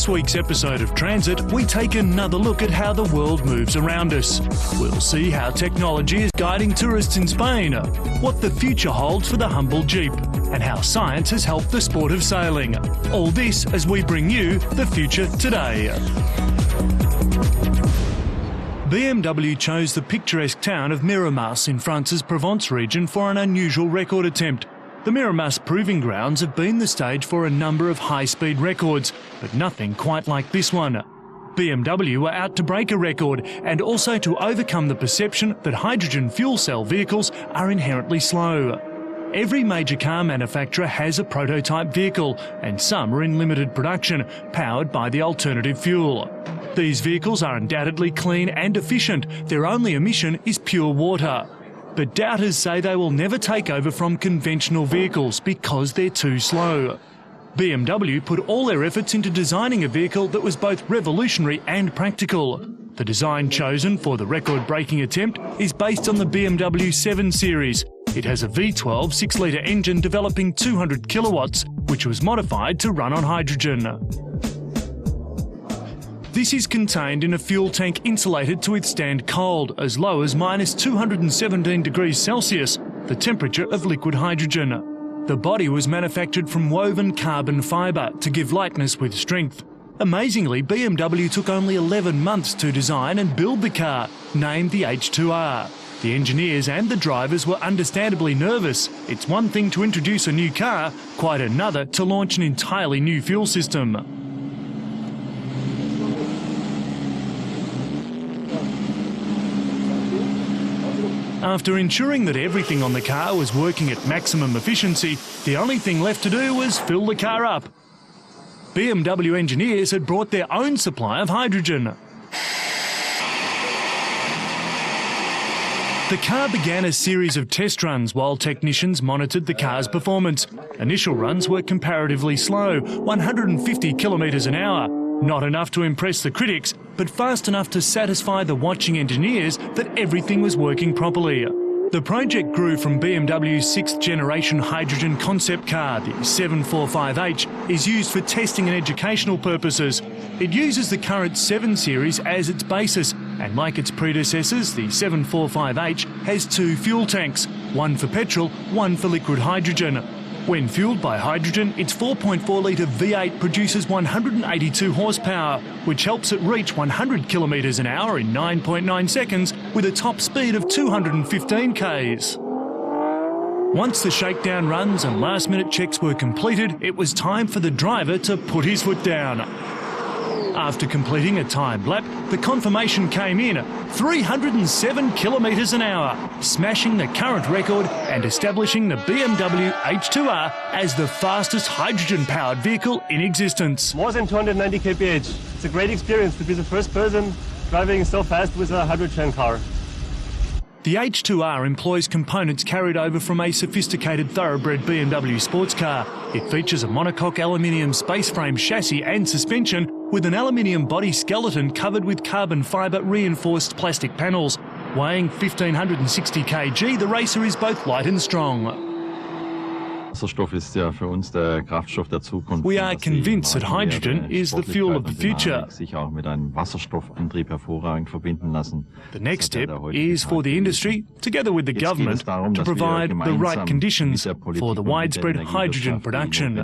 this week's episode of Transit, we take another look at how the world moves around us. We'll see how technology is guiding tourists in Spain, what the future holds for the humble Jeep, and how science has helped the sport of sailing. All this as we bring you the future today. BMW chose the picturesque town of Miramas in France's Provence region for an unusual record attempt. The Miramas Proving Grounds have been the stage for a number of high-speed records, but nothing quite like this one. BMW were out to break a record and also to overcome the perception that hydrogen fuel cell vehicles are inherently slow. Every major car manufacturer has a prototype vehicle, and some are in limited production, powered by the alternative fuel. These vehicles are undoubtedly clean and efficient. Their only emission is pure water. But doubters say they will never take over from conventional vehicles because they're too slow. BMW put all their efforts into designing a vehicle that was both revolutionary and practical. The design chosen for the record-breaking attempt is based on the BMW 7 Series. It has a V12 6-litre engine developing 200 kilowatts, which was modified to run on hydrogen. This is contained in a fuel tank insulated to withstand cold, as low as minus 217 degrees Celsius, the temperature of liquid hydrogen. The body was manufactured from woven carbon fibre to give lightness with strength. Amazingly, BMW took only 11 months to design and build the car, named the H2R. The engineers and the drivers were understandably nervous. It's one thing to introduce a new car, quite another to launch an entirely new fuel system. After ensuring that everything on the car was working at maximum efficiency, the only thing left to do was fill the car up. BMW engineers had brought their own supply of hydrogen. The car began a series of test runs while technicians monitored the car's performance. Initial runs were comparatively slow, 150 kilometres an hour. Not enough to impress the critics, but fast enough to satisfy the watching engineers that everything was working properly. The project grew from BMW's 6th generation hydrogen concept car. The 745H is used for testing and educational purposes. It uses the current 7 Series as its basis, and like its predecessors, the 745H has 2 fuel tanks, one for petrol, one for liquid hydrogen. When fuelled by hydrogen, its 4.4-litre V8 produces 182 horsepower, which helps it reach 100 kilometres an hour in 9.9 seconds with a top speed of 215 k's. Once the shakedown runs and last-minute checks were completed, it was time for the driver to put his foot down. After completing a timed lap, the confirmation came in, 307 kilometres an hour, smashing the current record and establishing the BMW H2R as the fastest hydrogen-powered vehicle in existence. More than 290 kph. It's a great experience to be the first person driving so fast with a hydrogen car. The H2R employs components carried over from a sophisticated thoroughbred BMW sports car. It features a monocoque aluminium space frame chassis and suspension with an aluminium body skeleton covered with carbon fibre reinforced plastic panels. Weighing 1,560 kg, the racer is both light and strong. We are convinced that hydrogen is the fuel of the future. The next step is for the industry, together with the government, to provide the right conditions for the widespread hydrogen production.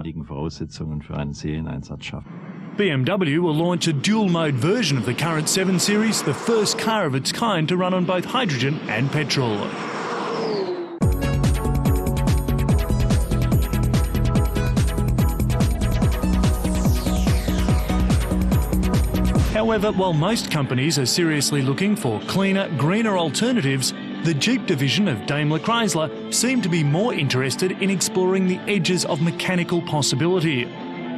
BMW will launch a dual-mode version of the current 7 Series, the first car of its kind to run on both hydrogen and petrol. However, while most companies are seriously looking for cleaner, greener alternatives, the Jeep division of Daimler Chrysler seem to be more interested in exploring the edges of mechanical possibility.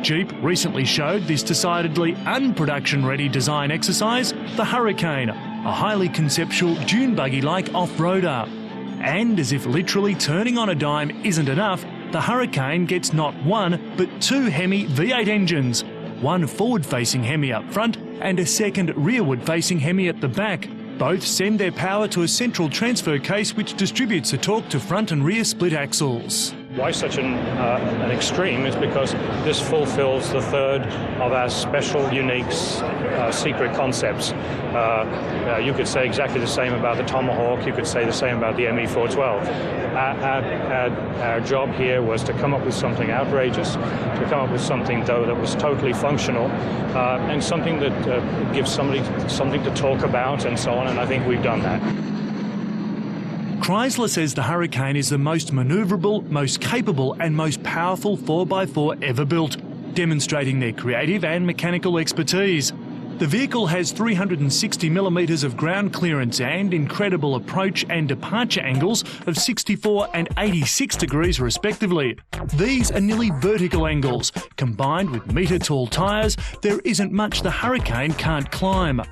Jeep recently showed this decidedly unproduction-ready design exercise, the Hurricane, a highly conceptual dune buggy-like off-roader. And as if literally turning on a dime isn't enough, the Hurricane gets not one, but 2 Hemi V8 engines, one forward-facing Hemi up front and a second rearward-facing Hemi at the back. Both send their power to a central transfer case which distributes the torque to front and rear split axles. Why such an extreme is because this fulfills the third of our special, unique, secret concepts. You could say exactly the same about the Tomahawk, you could say the same about the ME412. Our job here was to come up with something outrageous, to come up with something, though, that was totally functional, and something that gives somebody something to talk about and so on, and I think we've done that. Chrysler says the Hurricane is the most manoeuvrable, most capable and most powerful 4x4 ever built, demonstrating their creative and mechanical expertise. The vehicle has 360 millimetres of ground clearance and incredible approach and departure angles of 64 and 86 degrees respectively. These are nearly vertical angles. Combined with metre-tall tyres, there isn't much the Hurricane can't climb.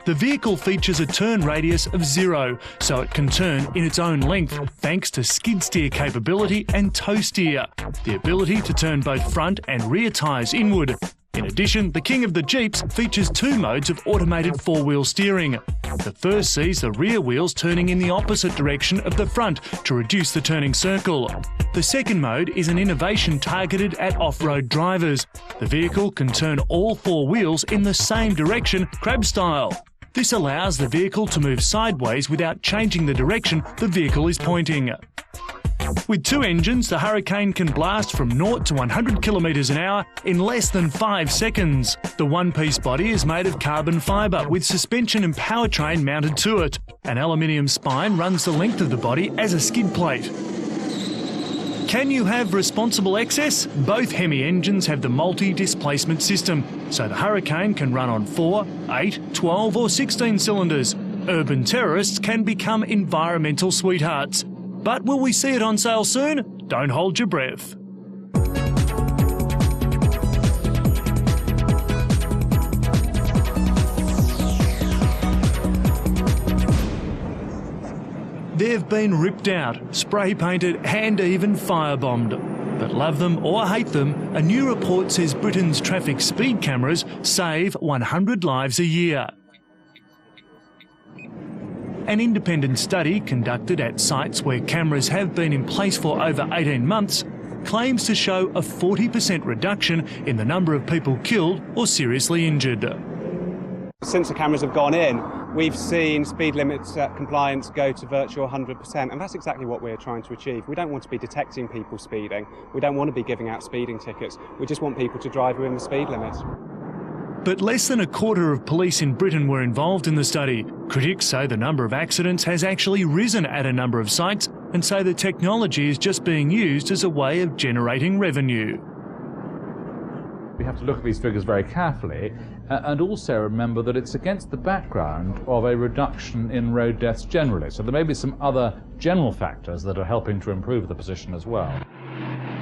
The vehicle features a turn radius of 0, so it can turn in its own length thanks to skid steer capability and toe steer, the ability to turn both front and rear tyres inward. In addition, the king of the Jeeps features 2 modes of automated 4-wheel steering. The first sees the rear wheels turning in the opposite direction of the front to reduce the turning circle. The second mode is an innovation targeted at off-road drivers. The vehicle can turn all 4 wheels in the same direction, crab style. This allows the vehicle to move sideways without changing the direction the vehicle is pointing. With 2 engines, the Hurricane can blast from 0 to 100 kilometres an hour in less than 5 seconds. The one-piece body is made of carbon fibre with suspension and powertrain mounted to it. An aluminium spine runs the length of the body as a skid plate. Can you have responsible excess? Both Hemi engines have the multi-displacement system, so the Hurricane can run on 4, 8, 12 or 16 cylinders. Urban terrorists can become environmental sweethearts. But will we see it on sale soon? Don't hold your breath. They've been ripped out, spray painted and even firebombed. But love them or hate them, a new report says Britain's traffic speed cameras save 100 lives a year. An independent study conducted at sites where cameras have been in place for over 18 months claims to show a 40% reduction in the number of people killed or seriously injured. Since the cameras have gone in, we've seen speed limits compliance go to virtual 100%, and that's exactly what we're trying to achieve. We don't want to be detecting people speeding. We don't want to be giving out speeding tickets. We just want people to drive within the speed limits. But less than a quarter of police in Britain were involved in the study. Critics say the number of accidents has actually risen at a number of sites and say the technology is just being used as a way of generating revenue. We have to look at these figures very carefully and also remember that it's against the background of a reduction in road deaths generally. So there may be some other general factors that are helping to improve the position as well.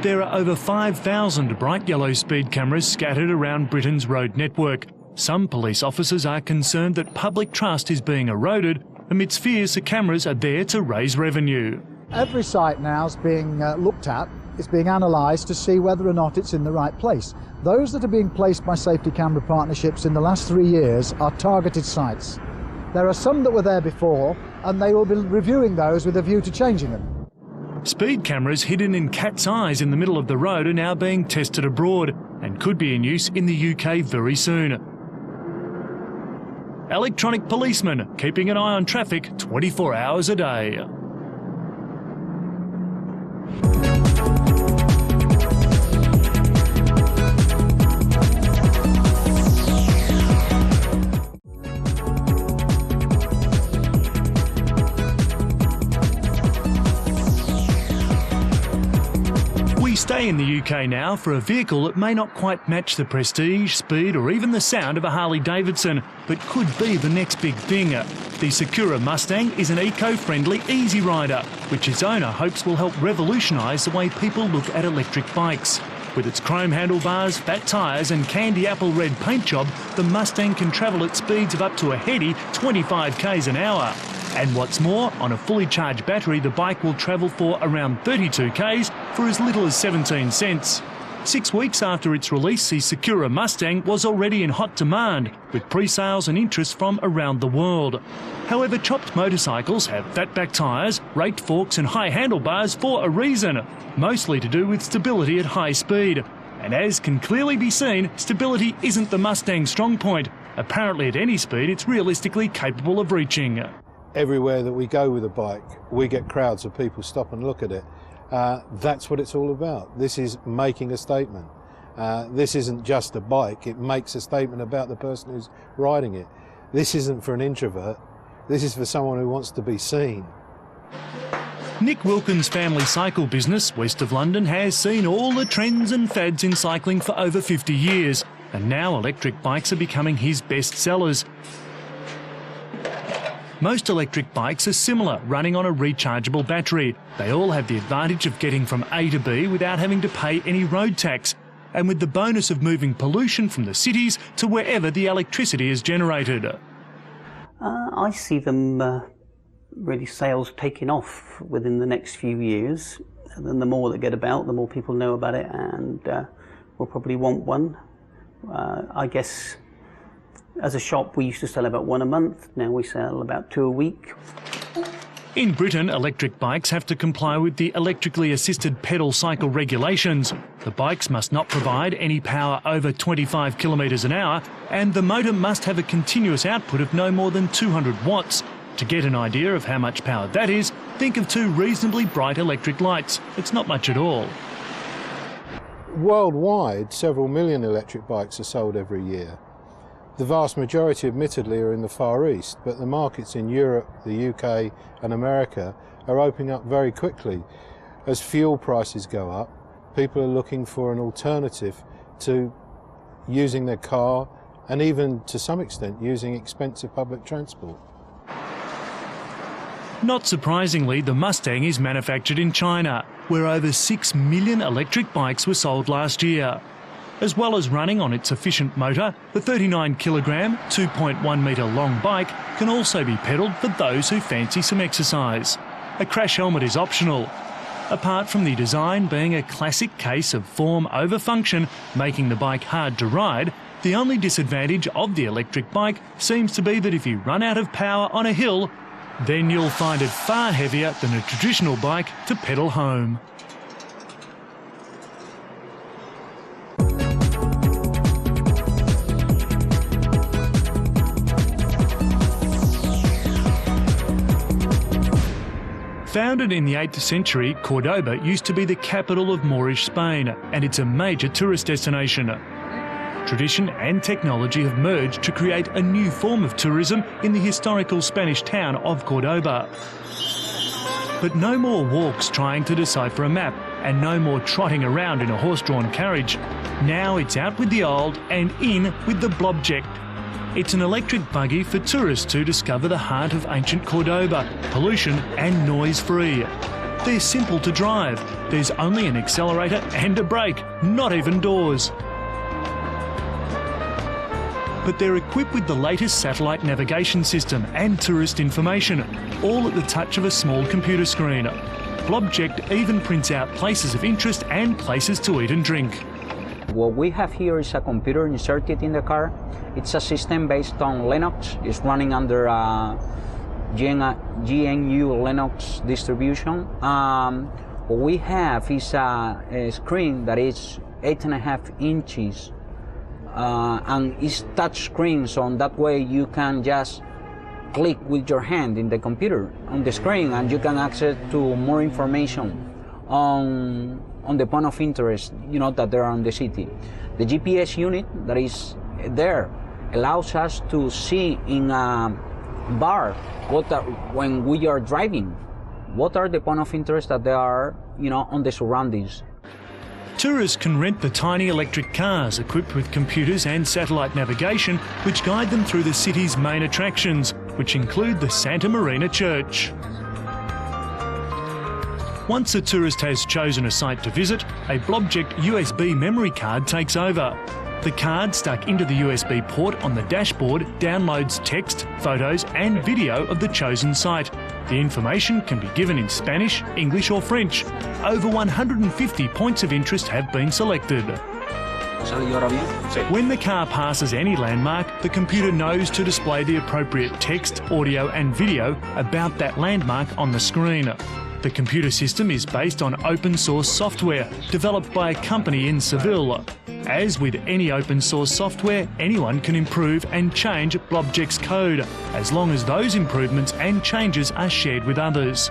There are over 5,000 bright yellow speed cameras scattered around Britain's road network. Some police officers are concerned that public trust is being eroded amidst fears the cameras are there to raise revenue. Every site now is being looked at, it's being analysed to see whether or not it's in the right place. Those that are being placed by safety camera partnerships in the last 3 years are targeted sites. There are some that were there before, and they will be reviewing those with a view to changing them. Speed cameras hidden in cat's eyes in the middle of the road are now being tested abroad and could be in use in the UK very soon. Electronic policemen keeping an eye on traffic 24 hours a day. We stay in the UK now for a vehicle that may not quite match the prestige, speed or even the sound of a Harley-Davidson, but could be the next big thing. The Sakura Mustang is an eco-friendly easy rider, which its owner hopes will help revolutionise the way people look at electric bikes. With its chrome handlebars, fat tyres and candy apple red paint job, the Mustang can travel at speeds of up to a heady 25 k's an hour. And what's more, on a fully charged battery, the bike will travel for around 32 k's for as little as 17 cents. 6 weeks after its release, the Sakura Mustang was already in hot demand, with pre-sales and interest from around the world. However, chopped motorcycles have fat-back tyres, raked forks and high handlebars for a reason, mostly to do with stability at high speed. And as can clearly be seen, stability isn't the Mustang's strong point. Apparently at any speed it's realistically capable of reaching. Everywhere that we go with a bike, we get crowds of people stop and look at it. That's what it's all about. This is making a statement. This isn't just a bike, it makes a statement about the person who's riding it. This isn't for an introvert, this is for someone who wants to be seen. Nick Wilkins' family cycle business, west of London, has seen all the trends and fads in cycling for over 50 years, and now electric bikes are becoming his best sellers. Most electric bikes are similar, running on a rechargeable battery. They all have the advantage of getting from A to B without having to pay any road tax, and with the bonus of moving pollution from the cities to wherever the electricity is generated. I see them really sales taking off within the next few years. And then the more that get about, the more people know about it, and will probably want one. I guess as a shop we used to sell about one a month, now we sell about 2 a week. In Britain, electric bikes have to comply with the electrically assisted pedal cycle regulations. The bikes must not provide any power over 25 kilometres an hour, and the motor must have a continuous output of no more than 200 watts. To get an idea of how much power that is, think of 2 reasonably bright electric lights. It's not much at all. Worldwide, several million electric bikes are sold every year. The vast majority, admittedly, are in the Far East, but the markets in Europe, the UK and America are opening up very quickly. As fuel prices go up, people are looking for an alternative to using their car and even, to some extent, using expensive public transport. Not surprisingly, the Mustang is manufactured in China, where over 6 million electric bikes were sold last year. As well as running on its efficient motor, the 39-kilogram, 2.1-metre long bike can also be pedalled for those who fancy some exercise. A crash helmet is optional. Apart from the design being a classic case of form over function, making the bike hard to ride, the only disadvantage of the electric bike seems to be that if you run out of power on a hill, then you'll find it far heavier than a traditional bike to pedal home. Founded in the 8th century, Cordoba used to be the capital of Moorish Spain, and it's a major tourist destination. Tradition and technology have merged to create a new form of tourism in the historical Spanish town of Cordoba. But no more walks trying to decipher a map, and no more trotting around in a horse-drawn carriage. Now it's out with the old and in with the blobject. It's an electric buggy for tourists to discover the heart of ancient Cordoba, pollution and noise-free. They're simple to drive. There's only an accelerator and a brake, not even doors. But they're equipped with the latest satellite navigation system and tourist information, all at the touch of a small computer screen. Blobject even prints out places of interest and places to eat and drink. What we have here is a computer inserted in the car. It's a system based on Linux. It's running under GNU Linux distribution. What we have is a screen that is 8.5 inches. And it's touch screen, so that way you can just click with your hand in the computer on the screen and you can access to more information on the point of interest, that there are in the city. The GPS unit that is there allows us to see in a bar when we are driving, what are the point of interest that there are, on the surroundings. Tourists can rent the tiny electric cars equipped with computers and satellite navigation, which guide them through the city's main attractions, which include the Santa Marina Church. Once a tourist has chosen a site to visit, a Blobject USB memory card takes over. The card stuck into the USB port on the dashboard downloads text, photos and video of the chosen site. The information can be given in Spanish, English or French. Over 150 points of interest have been selected. When the car passes any landmark, the computer knows to display the appropriate text, audio and video about that landmark on the screen. The computer system is based on open source software developed by a company in Seville. As with any open source software, anyone can improve and change Blobject's code, as long as those improvements and changes are shared with others.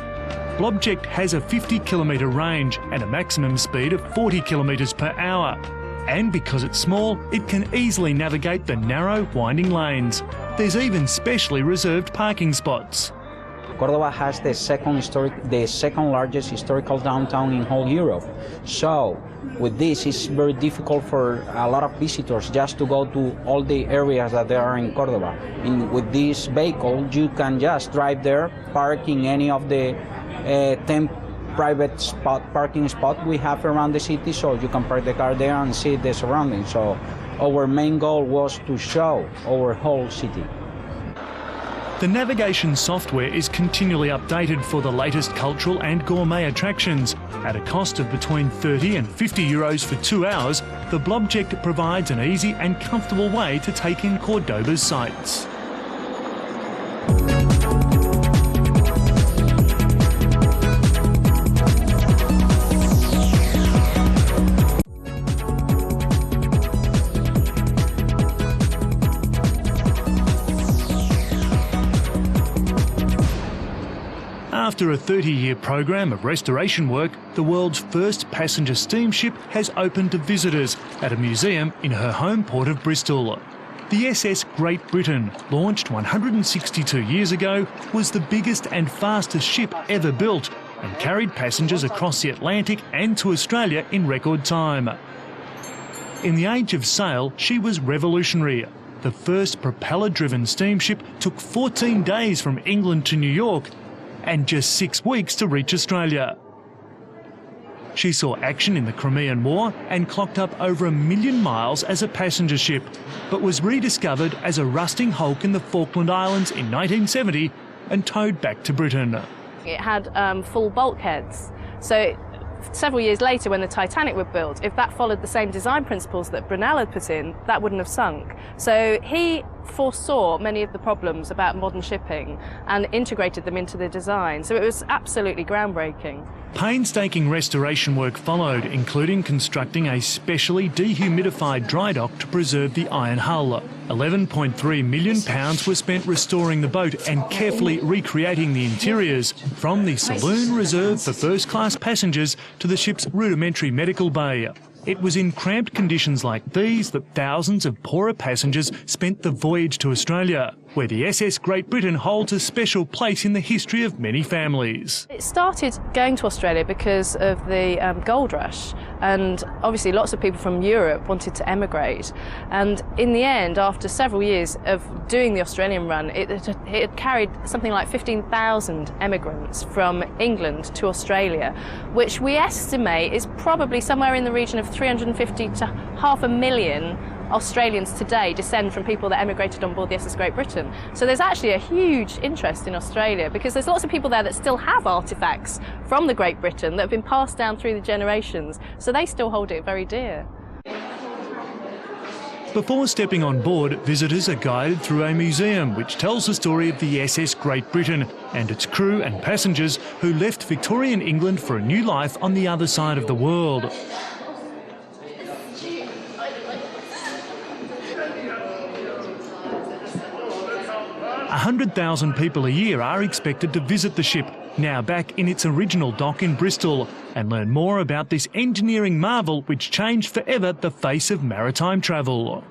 Blobject has a 50-kilometre range and a maximum speed of 40 kilometres per hour. And because it's small, it can easily navigate the narrow, winding lanes. There's even specially reserved parking spots. Cordoba has the second largest historical downtown in whole Europe. So, with this, it's very difficult for a lot of visitors just to go to all the areas that there are in Cordoba. With this vehicle, you can just drive there, park in any of the 10 private parking spot we have around the city, so you can park the car there and see the surroundings. So our main goal was to show our whole city. The navigation software is continually updated for the latest cultural and gourmet attractions. At a cost of between 30 and 50 euros for 2 hours, the Blobject provides an easy and comfortable way to take in Cordoba's sights. After a 30-year program of restoration work, the world's first passenger steamship has opened to visitors at a museum in her home port of Bristol. The SS Great Britain, launched 162 years ago, was the biggest and fastest ship ever built and carried passengers across the Atlantic and to Australia in record time. In the age of sail, she was revolutionary. The first propeller-driven steamship took 14 days from England to New York and just 6 weeks to reach Australia. She saw action in the Crimean War and clocked up over 1 million miles as a passenger ship, but was rediscovered as a rusting hulk in the Falkland Islands in 1970 and towed back to Britain. It had full bulkheads, so several years later when the Titanic was built, if that followed the same design principles that Brunel had put in, that wouldn't have sunk. So he foresaw many of the problems about modern shipping and integrated them into the design. So it was absolutely groundbreaking. Painstaking restoration work followed, including constructing a specially dehumidified dry dock to preserve the iron hull. £11.3 million were spent restoring the boat and carefully recreating the interiors, from the saloon reserved for first-class passengers to the ship's rudimentary medical bay. It was in cramped conditions like these that thousands of poorer passengers spent the voyage to Australia, where the SS Great Britain holds a special place in the history of many families. It started going to Australia because of the gold rush, and obviously lots of people from Europe wanted to emigrate. And in the end, after several years of doing the Australian run, it had carried something like 15,000 emigrants from England to Australia, which we estimate is probably somewhere in the region of 350 to 500,000 Australians today descend from people that emigrated on board the SS Great Britain. So there's actually a huge interest in Australia because there's lots of people there that still have artefacts from the Great Britain that have been passed down through the generations, so they still hold it very dear. Before stepping on board, visitors are guided through a museum which tells the story of the SS Great Britain and its crew and passengers who left Victorian England for a new life on the other side of the world. 100,000 people a year are expected to visit the ship, now back in its original dock in Bristol, and learn more about this engineering marvel which changed forever the face of maritime travel.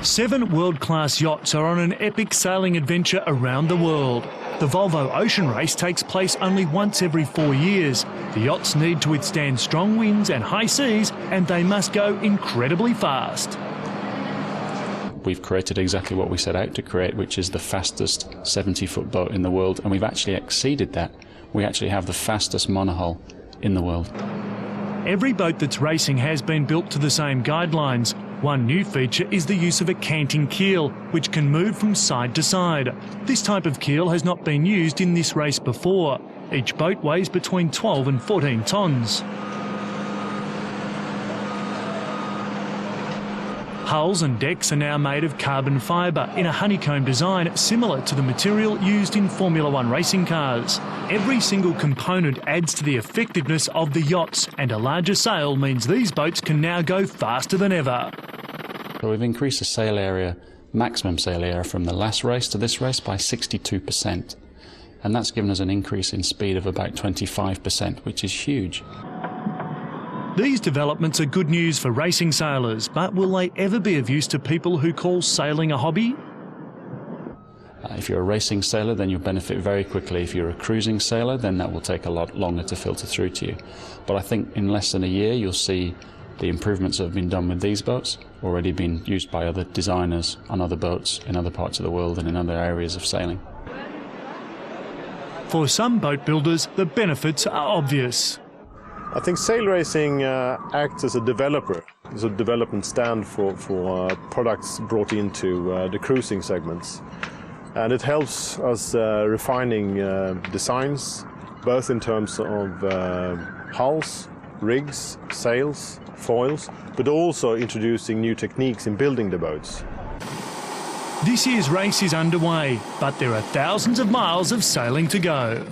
Seven world-class yachts are on an epic sailing adventure around the world. The Volvo Ocean Race takes place only once every 4 years. The yachts need to withstand strong winds and high seas, and they must go incredibly fast. we've created exactly what we set out to create, which is the fastest 70-foot boat in the world, and we've actually exceeded that. We actually have the fastest monohull in the world. Every boat that's racing has been built to the same guidelines. One new feature is the use of a canting keel, which can move from side to side. This type of keel has not been used in this race before. Each boat weighs between 12 and 14 tonnes. Hulls and decks are now made of carbon fibre in a honeycomb design similar to the material used in Formula One racing cars. Every single component adds to the effectiveness of the yachts, and a larger sail means these boats can now go faster than ever. So we've increased the sail area, maximum sail area, from the last race to this race by 62%. And that's given us an increase in speed of about 25%, which is huge. These developments are good news for racing sailors, but will they ever be of use to people who call sailing a hobby? If you're a racing sailor, then you'll benefit very quickly. If you're a cruising sailor, then that will take a lot longer to filter through to you. But I think in less than a year, you'll see the improvements that have been done with these boats already been used by other designers on other boats in other parts of the world and in other areas of sailing. For some boat builders, the benefits are obvious. I think sail racing acts as a developer, as a development stand for products brought into the cruising segments. And it helps us refining designs, both in terms of hulls, rigs, sails, foils, but also introducing new techniques in building the boats. This year's race is underway, but there are thousands of miles of sailing to go.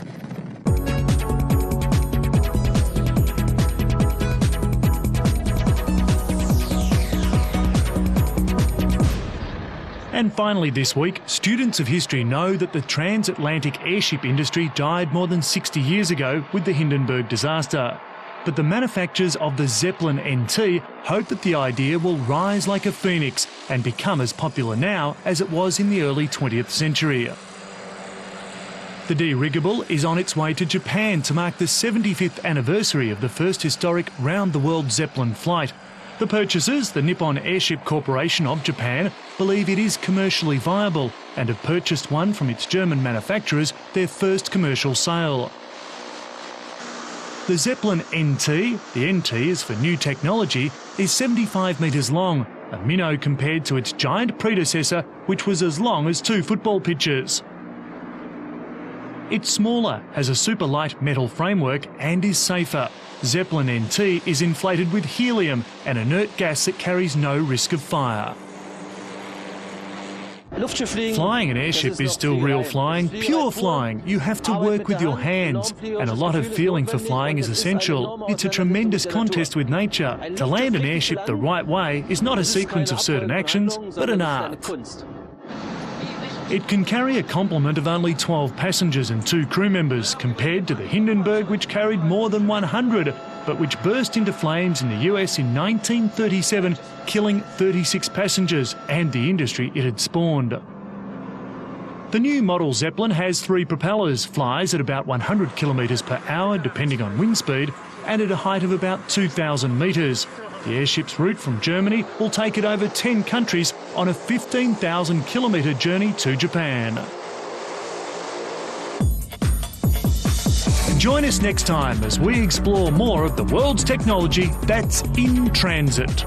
And finally this week, students of history know that the transatlantic airship industry died more than 60 years ago with the Hindenburg disaster. But the manufacturers of the Zeppelin NT hope that the idea will rise like a phoenix and become as popular now as it was in the early 20th century. The dirigible is on its way to Japan to mark the 75th anniversary of the first historic round-the-world Zeppelin flight. The purchasers, the Nippon Airship Corporation of Japan, believe it is commercially viable and have purchased one from its German manufacturers, their first commercial sale. The Zeppelin NT, the NT is for new technology, is 75 metres long, a minnow compared to its giant predecessor, which was as long as 2 football pitches. It's smaller, has a super light metal framework and is safer. Zeppelin NT is inflated with helium, an inert gas that carries no risk of fire. Flying an airship is still real flying, pure flying. You have to work with your hands, and a lot of feeling for flying is essential. It's a tremendous contest with nature. To land an airship the right way is not a sequence of certain actions, but an art. It can carry a complement of only 12 passengers and 2 crew members, compared to the Hindenburg, which carried more than 100, but which burst into flames in the US in 1937, killing 36 passengers and the industry it had spawned. The new model Zeppelin has 3 propellers, flies at about 100 kilometres per hour depending on wind speed, and at a height of about 2,000 metres. The airship's route from Germany will take it over 10 countries on a 15,000 kilometre journey to Japan. Join us next time as we explore more of the world's technology that's in transit.